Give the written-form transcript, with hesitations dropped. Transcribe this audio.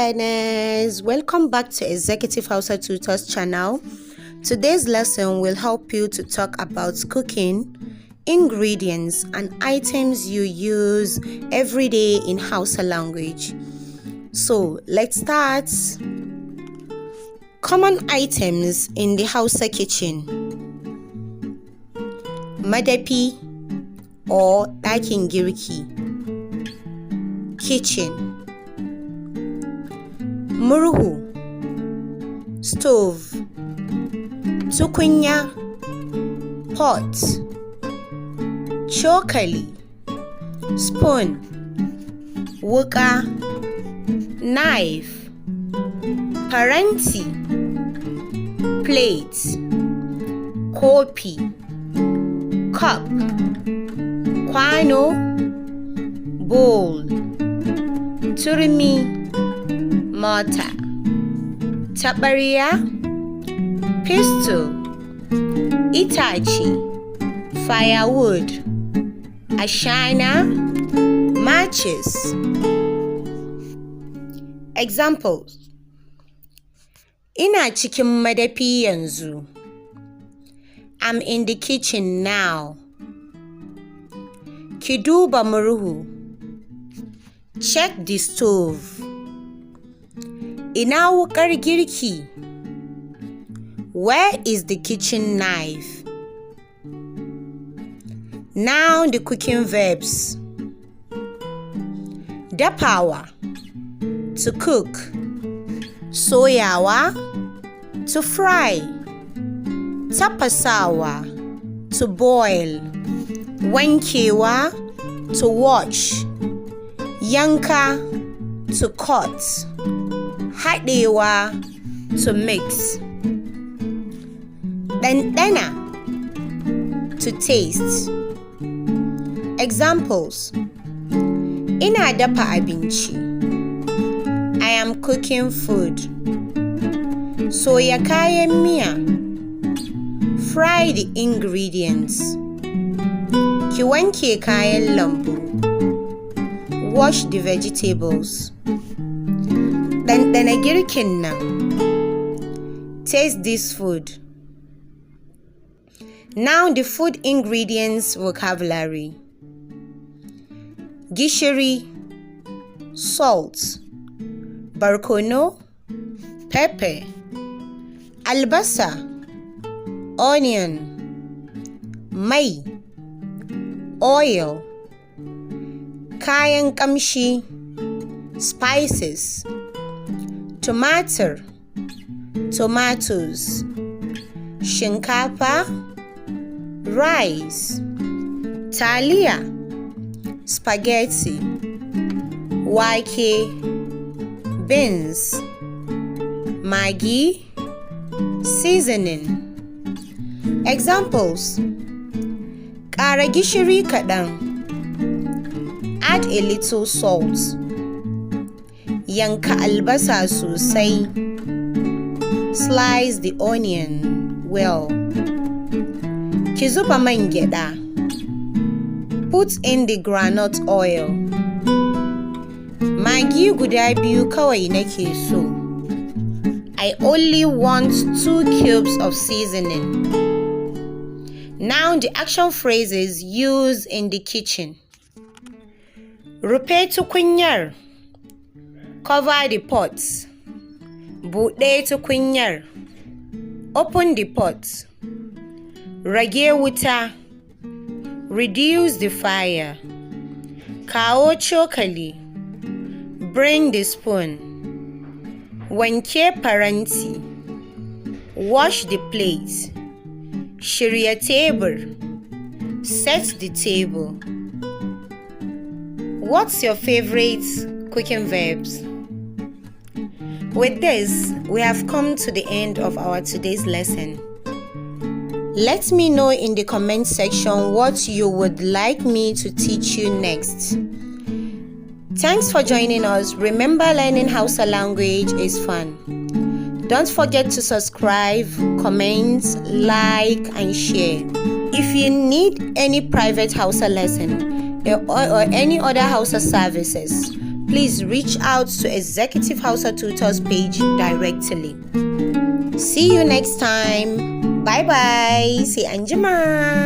learners, welcome back to Executive Hausa Tutors channel. Today's lesson will help you to talk about cooking, ingredients and items you use every day in Hausa language. So let's start. Common items in the Hausa kitchen: madafi or ɗakin girki, kitchen. Murhu, stove. Tukunya, pot. Chokali, spoon. Wuka, knife. Paranti, plate. Kofi, cup. Kwano, bowl. Turmi, mortar. Taɓarya, pestle. Itace, firewood. Ashana, matches. Examples: Ina cikin madafi yanzu. I'm in the kitchen now. Ki duba murhu. Check the stove. Ina wukar girki. Where is the kitchen knife? Now the cooking verbs: dafawa, to cook. Soyawa, to fry. Tapasawa, to boil. Wankewa, to wash. Yanka, to cut. Haɗewa, to mix. Ɗanɗana, to taste. Examples: Ina dafa abinci. I am cooking food. Soya kayan miya. Fry the ingredients. Ki wanke kayan lambu. Wash the vegetables. Ɗanɗana girkin nan. Taste this food. Now the food ingredients vocabulary: gishiri, salt. Barkono, pepper. Albasa, onion. Mai, oil. Kayan ƙamshi, spices. Tomato, tomatoes. Shinkafa, rice. Taliya, spaghetti. Wake, beans. Maggi, seasoning. Examples: ƙara gishiri kaɗan. Add a little salt. Yanka albasa sosai. Slice the onion well. Ki zuba man gyaɗa. Put in the groundnut oil. Maggi guda biyu kawai nake so. I only want 2 cubes of seasoning. Now the action phrases used in the kitchen: rufe tukunyar. Cover the pot. Buɗe tukunyar. Open the pot. Rage wuta. Reduce the fire. Kawo cokali. Bring the spoon. Wanke paranti. Wash the plate. Shirya tebur. Set the table. What's your favorite cooking verbs? With this, we have come to the end of our today's lesson. Let me know in the comment section what you would like me to teach you next. Thanks for joining us. Remember, learning Hausa language is fun. Don't forget to subscribe, comment, like, and share. If you need any private Hausa lesson or any other Hausa services, please reach out to Executive Hausa Tutors page directly. See you next time. Bye bye. Sai anjima.